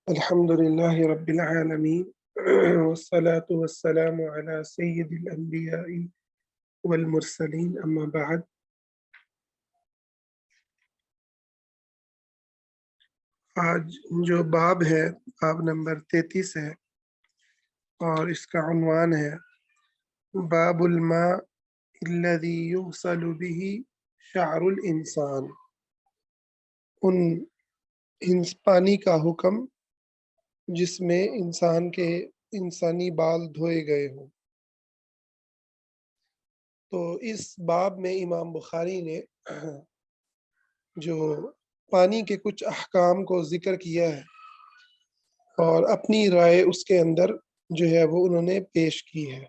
الحمد لله رب العالمين والصلاة والسلام على سيد الأنبياء والمرسلين أما بعد. آج جو باب ہے باب نمبر 33 ہے اور اس کا عنوان ہے باب الماء الذي يغسل به شعر الانسان، پانی کا حکم جس میں انسان کے انسانی بال دھوئے گئے ہوں۔ تو اس باب میں امام بخاری نے جو پانی کے کچھ احکام کو ذکر کیا ہے اور اپنی رائے اس کے اندر جو ہے وہ انہوں نے پیش کی ہے۔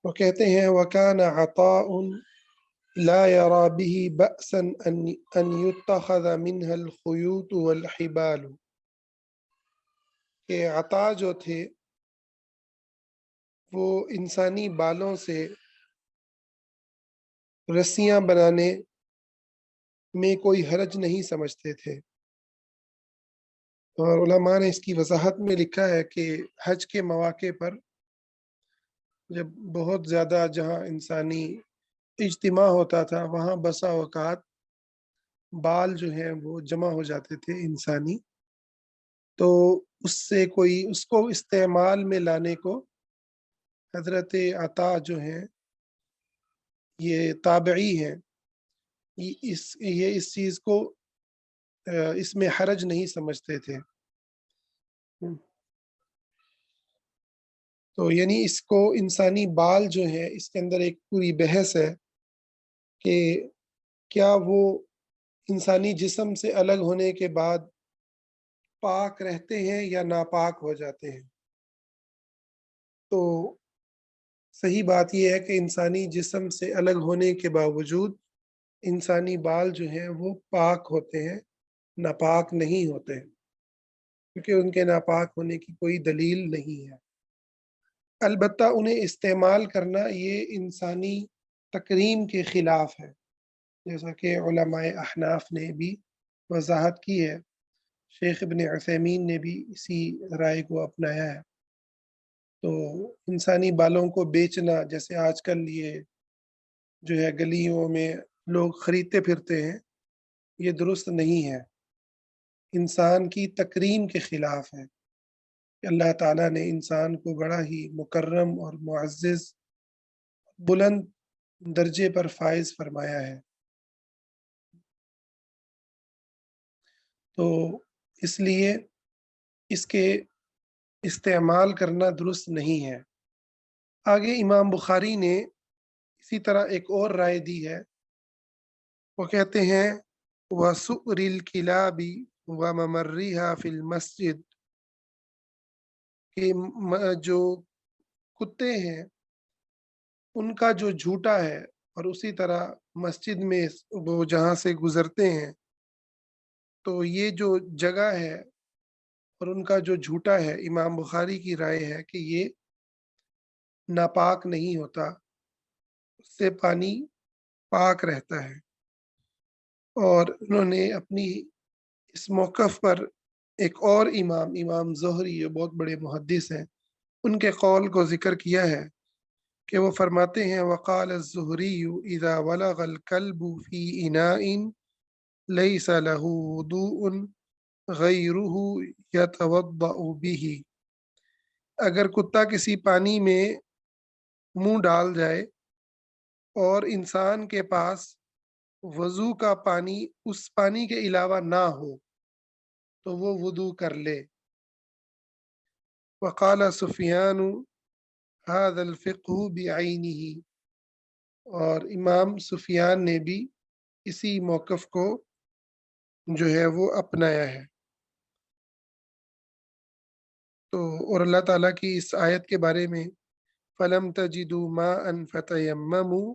وہ کہتے ہیں وَكَانَ عَطَاءٌ لَا يَرَى بِهِ بَأْسًا أَنْ يُتَّخَذَ مِنْهَا الْخُيُوطُ وَالْحِبَالُ، کہ عطا جو تھے وہ انسانی بالوں سے رسیاں بنانے میں کوئی حرج نہیں سمجھتے تھے، اور علماء نے اس کی وضاحت میں لکھا ہے کہ حج کے مواقع پر جب بہت زیادہ جہاں انسانی اجتماع ہوتا تھا وہاں بسا اوقات بال جو ہیں وہ جمع ہو جاتے تھے انسانی، تو اس سے کوئی اس کو استعمال میں لانے کو حضرت عطا جو ہیں یہ تابعی ہیں، یہ اس چیز کو اس میں حرج نہیں سمجھتے تھے۔ تو یعنی اس کو انسانی بال جو ہے اس کے اندر ایک پوری بحث ہے کہ کیا وہ انسانی جسم سے الگ ہونے کے بعد پاک رہتے ہیں یا ناپاک ہو جاتے ہیں۔ تو صحیح بات یہ ہے کہ انسانی جسم سے الگ ہونے کے باوجود انسانی بال جو ہیں وہ پاک ہوتے ہیں، ناپاک نہیں ہوتے، کیونکہ ان کے ناپاک ہونے کی کوئی دلیل نہیں ہے۔ البتہ انہیں استعمال کرنا یہ انسانی تکریم کے خلاف ہے، جیسا کہ علماء احناف نے بھی وضاحت کی ہے، شیخ ابن عثیمین نے بھی اسی رائے کو اپنایا ہے۔ تو انسانی بالوں کو بیچنا، جیسے آج کل یہ جو ہے گلیوں میں لوگ خریدتے پھرتے ہیں، یہ درست نہیں ہے، انسان کی تکریم کے خلاف ہے کہ اللہ تعالیٰ نے انسان کو بڑا ہی مکرم اور معزز بلند درجے پر فائز فرمایا ہے۔ تو اس لیے اس کے استعمال کرنا درست نہیں ہے۔ آگے امام بخاری نے اسی طرح ایک اور رائے دی ہے، وہ کہتے ہیں وَسُؤْرِ الْكِلَابِ وَمَمَرِّهَا فِي الْمَسْجِدِ، کہ جو کتے ہیں ان کا جو جھوٹا ہے اور اسی طرح مسجد میں وہ جہاں سے گزرتے ہیں، تو یہ جو جگہ ہے اور ان کا جو جھوٹا ہے، امام بخاری کی رائے ہے کہ یہ ناپاک نہیں ہوتا، اس سے پانی پاک رہتا ہے۔ اور انہوں نے اپنی اس موقف پر ایک اور امام زہری، جو بہت بڑے محدث ہیں، ان کے قول کو ذکر کیا ہے کہ وہ فرماتے ہیں وقال الزہری اذا ولغ الکلب فی اناء لیس له وضوء غیرہ یتوضأ بہ، اگر کتا کسی پانی میں منہ ڈال جائے اور انسان کے پاس وضو کا پانی اس پانی کے علاوہ نہ ہو تو وہ وضو کر لے۔ وقال سفیان هذا الفقہ بعینہ، اور امام سفیان نے بھی اسی موقف کو جو ہے وہ اپنایا ہے۔ تو اور اللہ تعالیٰ کی اس آیت کے بارے میں فَلَمْ تَجِدُوا مَاءً فَتَيَمَّمُوا،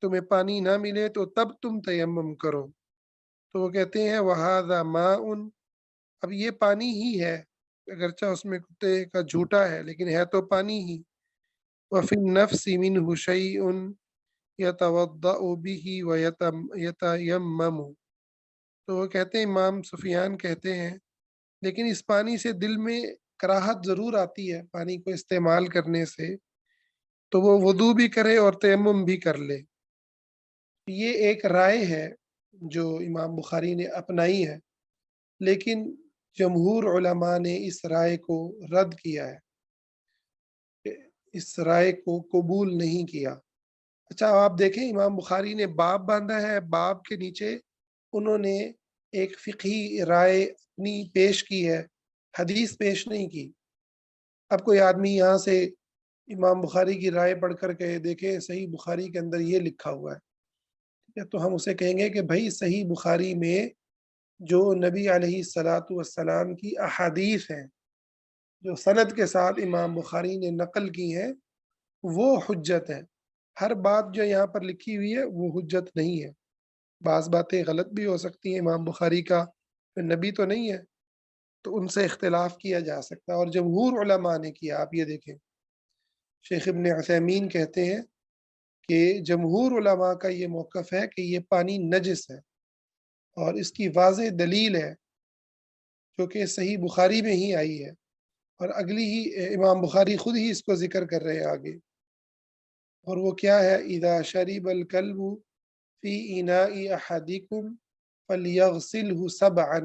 تمہیں پانی نہ ملے تو تب تم تیمم کرو، تو وہ کہتے ہیں وَهَذَا مَاءٌ، اب یہ پانی ہی ہے، اگرچہ اس میں کتے کا جھوٹا ہے لیکن ہے تو پانی ہی۔ وَفِي النَّفْسِ مِنْهُ شَيْءٌ يَتَوَضَّأُ بِهِ وَيَتَيَمَّمُ، تو وہ کہتے ہیں، امام سفیان کہتے ہیں، لیکن اس پانی سے دل میں کراہت ضرور آتی ہے پانی کو استعمال کرنے سے، تو وہ وضو بھی کرے اور تیمم بھی کر لے۔ یہ ایک رائے ہے جو امام بخاری نے اپنائی ہے، لیکن جمہور علماء نے اس رائے کو رد کیا ہے، کہ اس رائے کو قبول نہیں کیا۔ اچھا آپ دیکھیں، امام بخاری نے باب باندھا ہے، باب کے نیچے انہوں نے ایک فقہی رائے اپنی پیش کی ہے، حدیث پیش نہیں کی۔ اب کوئی آدمی یہاں سے امام بخاری کی رائے پڑھ کر کے دیکھے صحیح بخاری کے اندر یہ لکھا ہوا ہے، ٹھیک ہے، تو ہم اسے کہیں گے کہ بھائی صحیح بخاری میں جو نبی علیہ الصلاۃ والسلام کی احادیث ہیں، جو سند کے ساتھ امام بخاری نے نقل کی ہیں، وہ حجت ہے۔ ہر بات جو یہاں پر لکھی ہوئی ہے وہ حجت نہیں ہے، بعض باتیں غلط بھی ہو سکتی ہیں، امام بخاری کا نبی تو نہیں ہے، تو ان سے اختلاف کیا جا سکتا ہے، اور جمہور علماء نے کیا۔ آپ یہ دیکھیں، شیخ ابن عثیمین کہتے ہیں کہ جمہور علماء کا یہ موقف ہے کہ یہ پانی نجس ہے، اور اس کی واضح دلیل ہے جو کہ صحیح بخاری میں ہی آئی ہے، اور اگلی ہی امام بخاری خود ہی اس کو ذکر کر رہے ہیں آگے، اور وہ کیا ہے؟ اذا شرب الکلب فی اناء احدکم فلیغسلہ سبعا،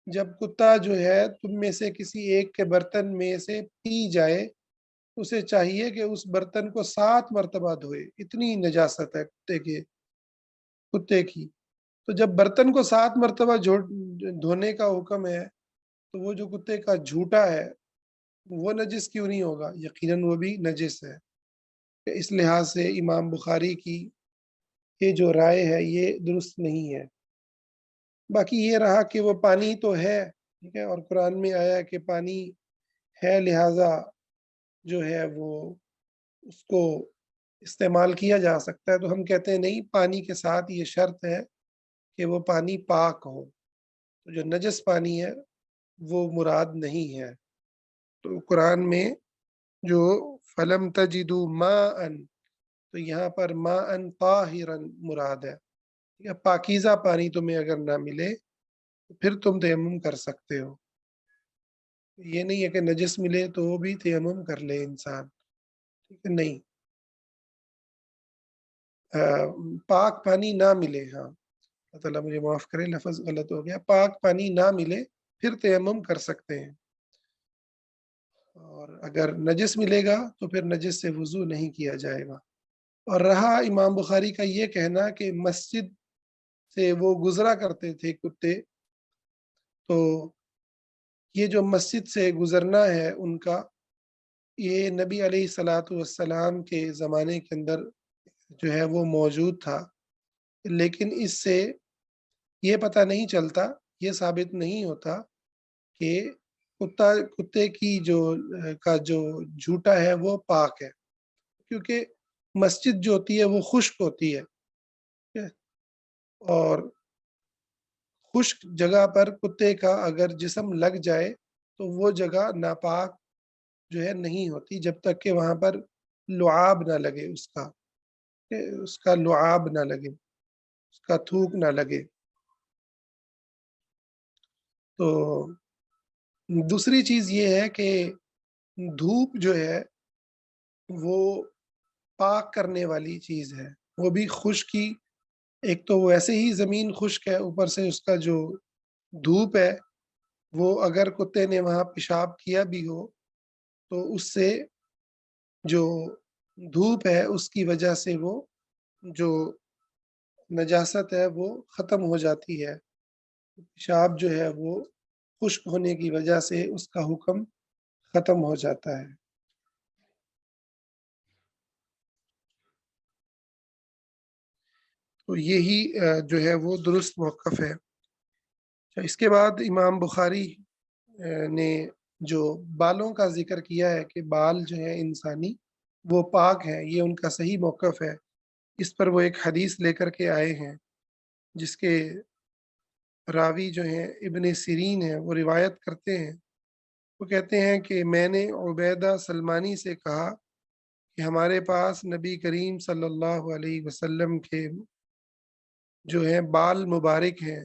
جب کتا جو ہے تم میں سے کسی ایک کے برتن میں سے پی جائے، اسے چاہیے کہ اس برتن کو 7 مرتبہ دھوئے، اتنی نجاست ہے کتے کی۔ تو جب برتن کو 7 مرتبہ دھونے کا حکم ہے، تو وہ جو کتے کا جھوٹا ہے وہ نجس کیوں نہیں ہوگا؟ یقیناً وہ بھی نجس ہے۔ اس لحاظ سے امام بخاری کی یہ جو رائے ہے یہ درست نہیں ہے۔ باقی یہ رہا کہ وہ پانی تو ہے، ٹھیک ہے، اور قرآن میں آیا کہ پانی ہے، لہٰذا جو ہے وہ اس کو استعمال کیا جا سکتا ہے، تو ہم کہتے ہیں نہیں، پانی کے ساتھ یہ شرط ہے کہ وہ پانی پاک ہو، تو جو نجس پانی ہے وہ مراد نہیں ہے۔ تو قرآن میں جو فلم تجدوا ماء، تو یہاں پر ماء طاہرا مراد ہے، پاکیزہ پانی تمہیں اگر نہ ملے تو پھر تم تیمم کر سکتے ہو۔ یہ نہیں ہے کہ نجس ملے تو وہ بھی تیمم کر لے انسان، ٹھیک ہے، نہیں، پاک پانی نہ ملے، ہاں، اللہ تعالیٰ مجھے معاف کرے، لفظ غلط ہو گیا، پاک پانی نہ ملے پھر تیمم کر سکتے ہیں، اور اگر نجس ملے گا تو پھر نجس سے وضو نہیں کیا جائے گا۔ اور رہا امام بخاری کا یہ کہنا کہ مسجد سے وہ گزرا کرتے تھے کتے، تو یہ جو مسجد سے گزرنا ہے ان کا، یہ نبی علیہ الصلاۃ والسلام کے زمانے کے اندر جو ہے وہ موجود تھا، لیکن اس سے یہ پتہ نہیں چلتا، یہ ثابت نہیں ہوتا کہ کتے کی جو جھوٹا ہے وہ پاک ہے، کیونکہ مسجد جو ہوتی ہے وہ خشک ہوتی ہے، ٹھیک ہے؟ اور خشک جگہ پر کتے کا اگر جسم لگ جائے تو وہ جگہ ناپاک جو ہے نہیں ہوتی، جب تک کہ وہاں پر لعاب نہ لگے، اس کا لعاب نہ لگے، اس کا تھوک نہ لگے۔ تو دوسری چیز یہ ہے کہ دھوپ جو ہے وہ پاک کرنے والی چیز ہے، وہ بھی خشکی، ایک تو ویسے ہی زمین خشک ہے، اوپر سے اس کا جو دھوپ ہے، وہ اگر کتے نے وہاں پیشاب کیا بھی ہو تو اس سے جو دھوپ ہے اس کی وجہ سے وہ جو نجاست ہے وہ ختم ہو جاتی ہے، پیشاب جو ہے وہ خشک ہونے کی وجہ سے اس کا حکم ختم ہو جاتا ہے۔ تو یہی جو ہے وہ درست موقف ہے۔ اس کے بعد امام بخاری نے جو بالوں کا ذکر کیا ہے کہ بال جو ہے انسانی وہ پاک ہیں، یہ ان کا صحیح موقف ہے، اس پر وہ ایک حدیث لے کر کے آئے ہیں جس کے راوی جو ہیں ابن سیرین ہیں، وہ روایت کرتے ہیں، وہ کہتے ہیں کہ میں نے عبیدہ سلمانی سے کہا کہ ہمارے پاس نبی کریم صلی اللہ علیہ وسلم کے جو ہیں بال مبارک ہیں،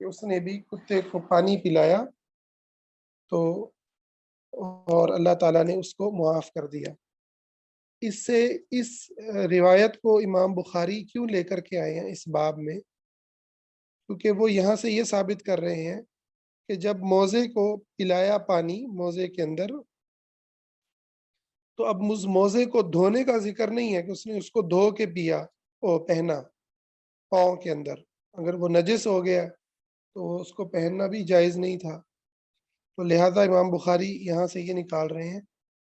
کہ اس نے بھی کتے کو پانی پلایا تو اور اللہ تعالیٰ نے اس کو معاف کر دیا۔ اس سے اس روایت کو امام بخاری کیوں لے کر کے آئے ہیں اس باب میں؟ کیونکہ وہ یہاں سے یہ ثابت کر رہے ہیں کہ جب موزے کو پلایا پانی موزے کے اندر، تو اب اس موزے کو دھونے کا ذکر نہیں ہے کہ اس نے اس کو دھو کے پیا اور پہنا پاؤں کے اندر۔ اگر وہ نجس ہو گیا تو اس کو پہننا بھی جائز نہیں تھا، تو لہذا امام بخاری یہاں سے یہ نکال رہے ہیں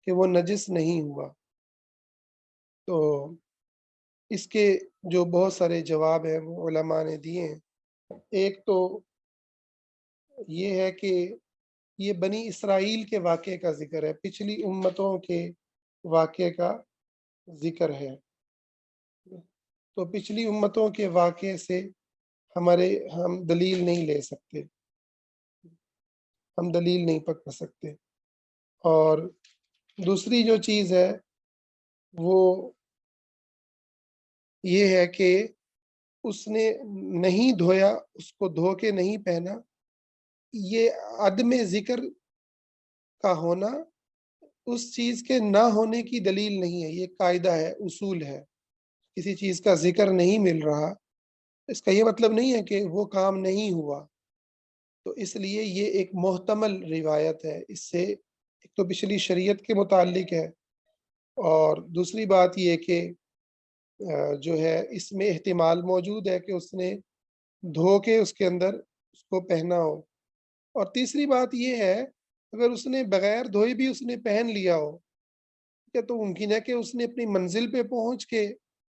کہ وہ نجس نہیں ہوا۔ تو اس کے جو بہت سارے جواب ہیں وہ علماء نے دیے ہیں۔ ایک تو یہ ہے کہ یہ بنی اسرائیل کے واقعے کا ذکر ہے، پچھلی امتوں کے واقعے کا ذکر ہے، تو پچھلی امتوں کے واقعے سے ہم دلیل نہیں لے سکتے، ہم دلیل نہیں پکڑ سکتے۔ اور دوسری جو چیز ہے وہ یہ ہے کہ اس نے نہیں دھویا، اس کو دھو کے نہیں پہنا، یہ عدم ذکر کا ہونا اس چیز کے نہ ہونے کی دلیل نہیں ہے، یہ قاعدہ ہے، اصول ہے۔ کسی چیز کا ذکر نہیں مل رہا، اس کا یہ مطلب نہیں ہے کہ وہ کام نہیں ہوا، تو اس لیے یہ ایک محتمل روایت ہے۔ اس سے ایک تو پچھلی شریعت کے متعلق ہے، اور دوسری بات یہ کہ جو ہے اس میں احتمال موجود ہے کہ اس نے دھو کے اس کے اندر اس کو پہنا ہو، اور تیسری بات یہ ہے اگر اس نے بغیر دھوئے بھی اس نے پہن لیا ہو، کیا تو ممکن ہے کہ اس نے اپنی منزل پہ پہنچ کے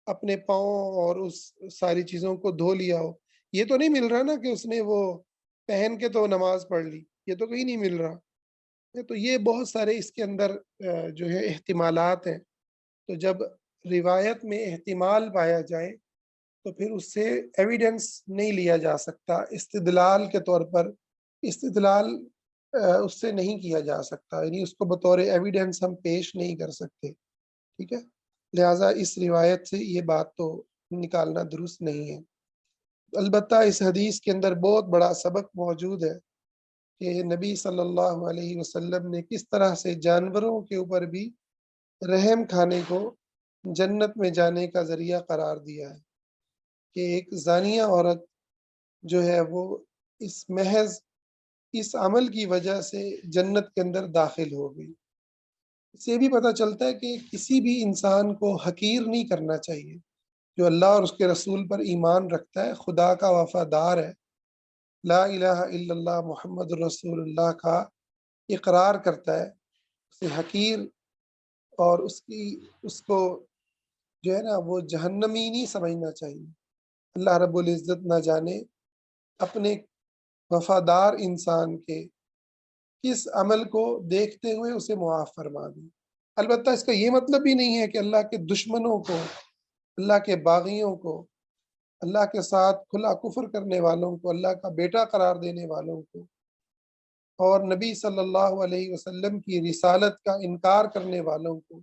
اپنے پاؤں اور اس ساری چیزوں کو دھو لیا ہو۔ یہ تو نہیں مل رہا نا کہ اس نے وہ پہن کے تو نماز پڑھ لی، یہ تو کہیں نہیں مل رہا۔ تو یہ بہت سارے اس کے اندر جو ہے احتمالات ہیں، تو جب روایت میں احتمال پایا جائے تو پھر اس سے ایویڈنس نہیں لیا جا سکتا، استدلال کے طور پر استدلال اس سے نہیں کیا جا سکتا، یعنی اس کو بطور ایویڈنس ہم پیش نہیں کر سکتے، ٹھیک ہے؟ لہٰذا اس روایت سے یہ بات تو نکالنا درست نہیں ہے۔ البتہ اس حدیث کے اندر بہت بڑا سبق موجود ہے کہ نبی صلی اللہ علیہ وسلم نے کس طرح سے جانوروں کے اوپر بھی رحم کھانے کو جنت میں جانے کا ذریعہ قرار دیا ہے، کہ ایک زانیہ عورت جو ہے وہ اس محض اس عمل کی وجہ سے جنت کے اندر داخل ہو گئی۔ اس سے بھی پتہ چلتا ہے کہ کسی بھی انسان کو حقیر نہیں کرنا چاہیے، جو اللہ اور اس کے رسول پر ایمان رکھتا ہے، خدا کا وفادار ہے، لا الہ الا اللہ محمد رسول اللہ کا اقرار کرتا ہے، اسے حقیر اور اس کو جو ہے نا وہ جہنمی نہیں سمجھنا چاہیے۔ اللہ رب العزت نہ جانے اپنے وفادار انسان کے کس عمل کو دیکھتے ہوئے اسے معاف فرما دیں۔ البتہ اس کا یہ مطلب بھی نہیں ہے کہ اللہ کے دشمنوں کو، اللہ کے باغیوں کو، اللہ کے ساتھ کھلا کفر کرنے والوں کو، اللہ کا بیٹا قرار دینے والوں کو، اور نبی صلی اللہ علیہ وسلم کی رسالت کا انکار کرنے والوں کو،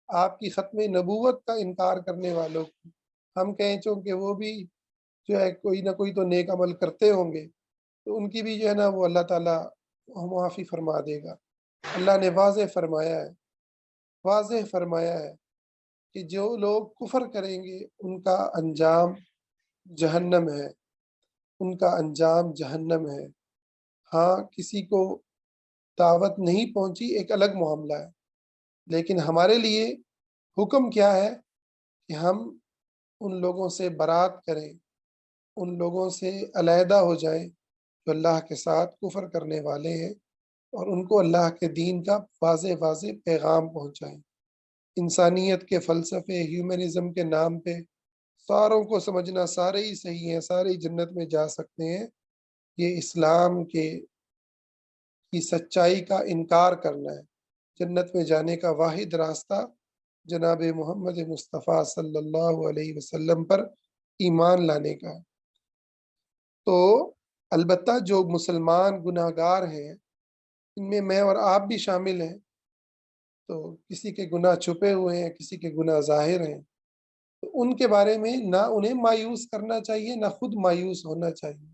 آپ کی ختم نبوت کا انکار کرنے والوں کو ہم کہیں چونکہ وہ بھی جو ہے کوئی نہ کوئی تو نیک عمل کرتے ہوں گے، تو ان کی بھی جو ہے نا وہ اللہ تعالیٰ معافی فرما دے گا۔ اللہ نے واضح فرمایا ہے کہ جو لوگ کفر کریں گے ان کا انجام جہنم ہے، ان کا انجام جہنم ہے۔ ہاں کسی کو دعوت نہیں پہنچی ایک الگ معاملہ ہے، لیکن ہمارے لیے حکم کیا ہے کہ ہم ان لوگوں سے برات کریں، ان لوگوں سے علیحدہ ہو جائیں جو اللہ کے ساتھ کفر کرنے والے ہیں، اور ان کو اللہ کے دین کا واضح پیغام پہنچائیں۔ انسانیت کے فلسفے ہیومنزم کے نام پہ ساروں کو سمجھنا سارے ہی صحیح ہیں، سارے ہی جنت میں جا سکتے ہیں، یہ اسلام کی سچائی کا انکار کرنا ہے۔ جنت میں جانے کا واحد راستہ جناب محمد مصطفیٰ صلی اللہ علیہ وسلم پر ایمان لانے کا۔ تو البتہ جو مسلمان گناہ گار ہیں، ان میں میں اور آپ بھی شامل ہیں، تو کسی کے گناہ چھپے ہوئے ہیں، کسی کے گناہ ظاہر ہیں، تو ان کے بارے میں نہ انہیں مایوس کرنا چاہیے نہ خود مایوس ہونا چاہیے۔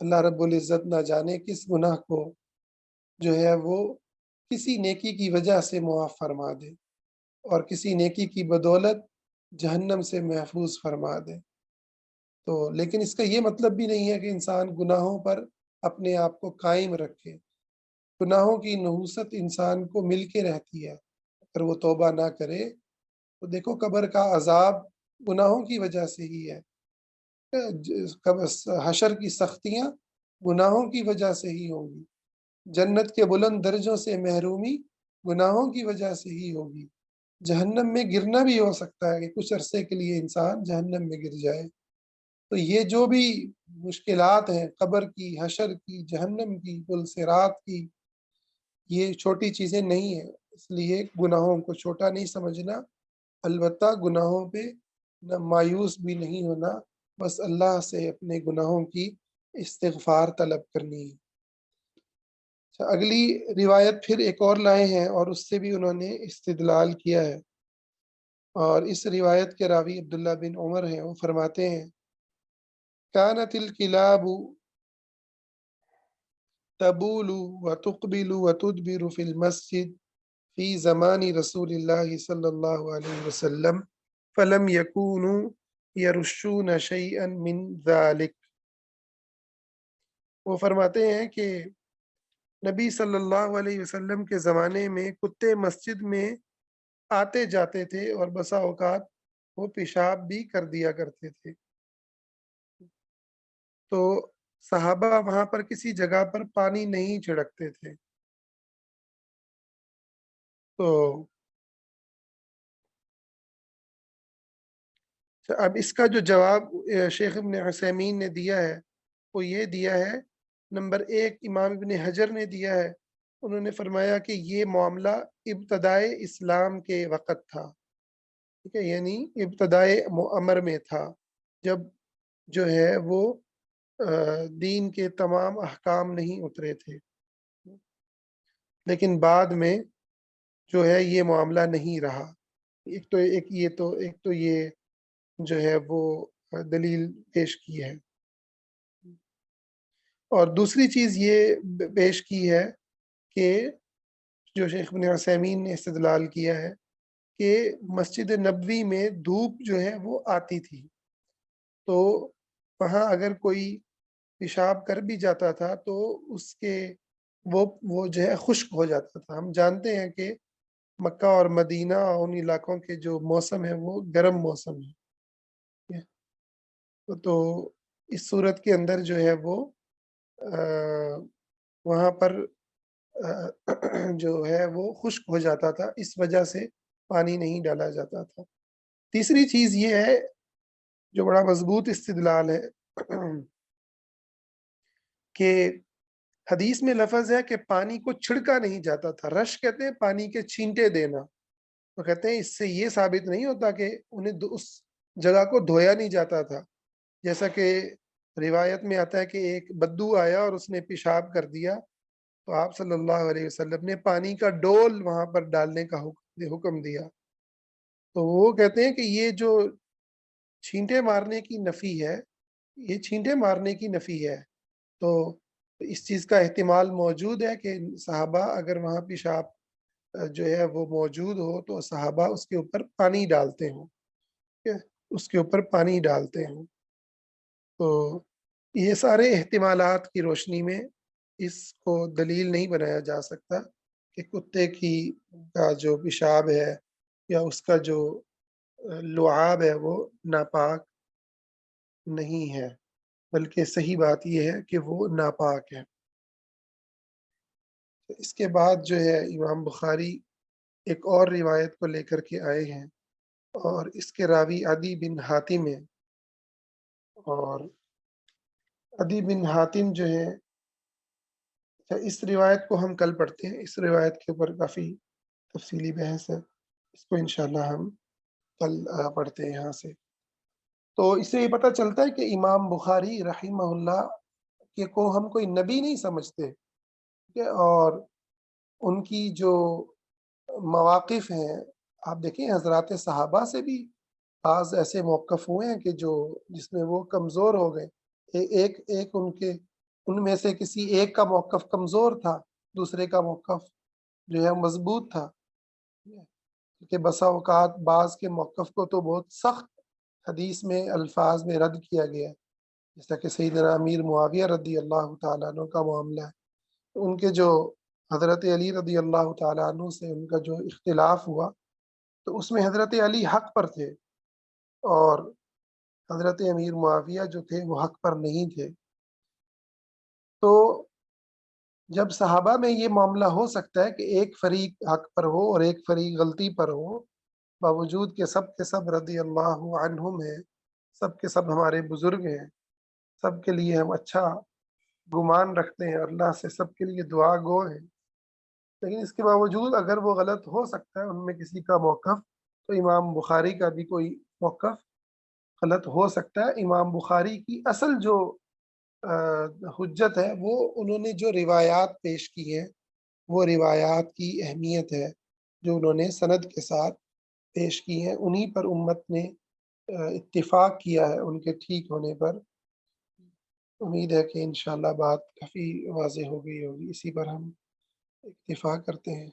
اللہ رب العزت نہ جانے کس گناہ کو جو ہے وہ کسی نیکی کی وجہ سے معاف فرما دے اور کسی نیکی کی بدولت جہنم سے محفوظ فرما دے۔ تو لیکن اس کا یہ مطلب بھی نہیں ہے کہ انسان گناہوں پر اپنے آپ کو قائم رکھے۔ گناہوں کی نحوست انسان کو مل کے رہتی ہے، اگر وہ توبہ نہ کرے تو دیکھو قبر کا عذاب گناہوں کی وجہ سے ہی ہے، حشر کی سختیاں گناہوں کی وجہ سے ہی ہوں گی، جنت کے بلند درجوں سے محرومی گناہوں کی وجہ سے ہی ہوگی، جہنم میں گرنا بھی ہو سکتا ہے کہ کچھ عرصے کے لیے انسان جہنم میں گر جائے۔ تو یہ جو بھی مشکلات ہیں قبر کی، حشر کی، جہنم کی، پل صراط کی، یہ چھوٹی چیزیں نہیں ہیں، اس لیے گناہوں کو چھوٹا نہیں سمجھنا، البتہ گناہوں پہ نہ مایوس بھی نہیں ہونا، بس اللہ سے اپنے گناہوں کی استغفار طلب کرنی ہے۔ اچھا، اگلی روایت پھر ایک اور لائے ہیں اور اس سے بھی انہوں نے استدلال کیا ہے، اور اس روایت کے راوی عبداللہ بن عمر ہیں، وہ فرماتے ہیں کانت الکلاب تبول وتقبل وتدبر في المسجد في زمان رسول الله صلی اللہ علیہ وسلم فلم يكونوا يرشون شيئا من ذلك۔ وہ فرماتے ہیں کہ نبی صلی اللہ علیہ وسلم کے زمانے میں کتے مسجد میں آتے جاتے تھے اور بسا اوقات وہ پیشاب بھی کر دیا کرتے تھے، تو صحابہ وہاں پر کسی جگہ پر پانی نہیں چھڑکتے تھے۔ تو اب اس کا جو جواب شیخ ابن عثیمین نے دیا ہے وہ یہ دیا ہے، نمبر ایک امام ابن حجر نے دیا ہے، انہوں نے فرمایا کہ یہ معاملہ ابتدائے اسلام کے وقت تھا، ٹھیک ہے، یعنی ابتدائے امر میں تھا، جب جو ہے وہ دین کے تمام احکام نہیں اترے تھے، لیکن بعد میں جو ہے یہ معاملہ نہیں رہا۔ ایک تو یہ جو ہے وہ دلیل پیش کی ہے، اور دوسری چیز یہ پیش کی ہے کہ جو شیخ ابن عثیمین نے استدلال کیا ہے کہ مسجد نبوی میں دھوپ جو ہے وہ آتی تھی، تو وہاں اگر کوئی پیشاب کر بھی جاتا تھا تو اس کے وہ جو ہے خشک ہو جاتا تھا۔ ہم جانتے ہیں کہ مکہ اور مدینہ ان علاقوں کے جو موسم ہے وہ گرم موسم ہے، تو اس صورت کے اندر جو ہے وہ وہاں پر جو ہے وہ خشک ہو جاتا تھا، اس وجہ سے پانی نہیں ڈالا جاتا تھا۔ تیسری چیز یہ ہے جو بڑا مضبوط استدلال ہے کہ حدیث میں لفظ ہے کہ پانی کو چھڑکا نہیں جاتا تھا، رش کہتے ہیں پانی کے چھینٹے دینا، تو کہتے ہیں اس سے یہ ثابت نہیں ہوتا کہ انہیں اس جگہ کو دھویا نہیں جاتا تھا، جیسا کہ روایت میں آتا ہے کہ ایک بدو آیا اور اس نے پیشاب کر دیا تو آپ صلی اللہ علیہ وسلم نے پانی کا ڈول وہاں پر ڈالنے کا حکم دیا، تو وہ کہتے ہیں کہ یہ جو چھینٹے مارنے کی نفی ہے، یہ چھینٹے مارنے کی نفی ہے، تو اس چیز کا احتمال موجود ہے کہ صحابہ اگر وہاں پیشاب جو ہے وہ موجود ہو تو صحابہ اس کے اوپر پانی ڈالتے ہوں، ٹھیک ہے، اس کے اوپر پانی ڈالتے ہوں۔ تو یہ سارے احتمالات کی روشنی میں اس کو دلیل نہیں بنایا جا سکتا کہ کتے کا جو پیشاب ہے یا اس کا جو لعاب ہے وہ ناپاک نہیں ہے، بلکہ صحیح بات یہ ہے کہ وہ ناپاک ہے۔ اس کے بعد جو ہے امام بخاری ایک اور روایت کو لے کر کے آئے ہیں، اور اس کے راوی عدی بن حاتم ہیں، اور عدی بن حاتم جو ہے، اس روایت کو ہم کل پڑھتے ہیں، اس روایت کے اوپر کافی تفصیلی بحث ہے، اس کو انشاءاللہ ہم کل پڑھتے ہیں یہاں سے۔ تو اس سے یہ پتہ چلتا ہے کہ امام بخاری رحمہ اللہ کہ کو ہم کوئی نبی نہیں سمجھتے، ٹھیک ہے، اور ان کی جو مواقف ہیں، آپ دیکھیں حضرات صحابہ سے بھی بعض ایسے موقف ہوئے ہیں کہ جس میں وہ کمزور ہو گئے، ایک ان کے ان میں سے کسی ایک کا موقف کمزور تھا، دوسرے کا موقف جو ہے مضبوط تھا، کہ بسا اوقات بعض کے موقف کو تو بہت سخت حدیث میں الفاظ میں رد کیا گیا ہے، جیسا کہ سیدنا امیر معاویہ رضی اللہ تعالیٰ عنہ کا معاملہ ہے۔ تو ان کے جو حضرت علی رضی اللہ تعالیٰ عنہ سے ان کا جو اختلاف ہوا، تو اس میں حضرت علی حق پر تھے اور حضرت امیر معاویہ جو تھے وہ حق پر نہیں تھے۔ تو جب صحابہ میں یہ معاملہ ہو سکتا ہے کہ ایک فریق حق پر ہو اور ایک فریق غلطی پر ہو، باوجود کہ سب کے سب رضی اللہ عنہم ہیں، سب کے سب ہمارے بزرگ ہیں، سب کے لیے ہم اچھا گمان رکھتے ہیں، اللہ سے سب کے لیے دعا گو ہیں، لیکن اس کے باوجود اگر وہ غلط ہو سکتا ہے ان میں کسی کا موقف، تو امام بخاری کا بھی کوئی موقف غلط ہو سکتا ہے۔ امام بخاری کی اصل جو حجت ہے وہ انہوں نے جو روایات پیش کی ہیں، وہ روایات کی اہمیت ہے جو انہوں نے سند کے ساتھ پیش کی ہیں، انہی پر امت نے اتفاق کیا ہے ان کے ٹھیک ہونے پر۔ امید ہے کہ انشاءاللہ بات کافی واضح ہو گئی ہوگی، اسی پر ہم اکتفا کرتے ہیں۔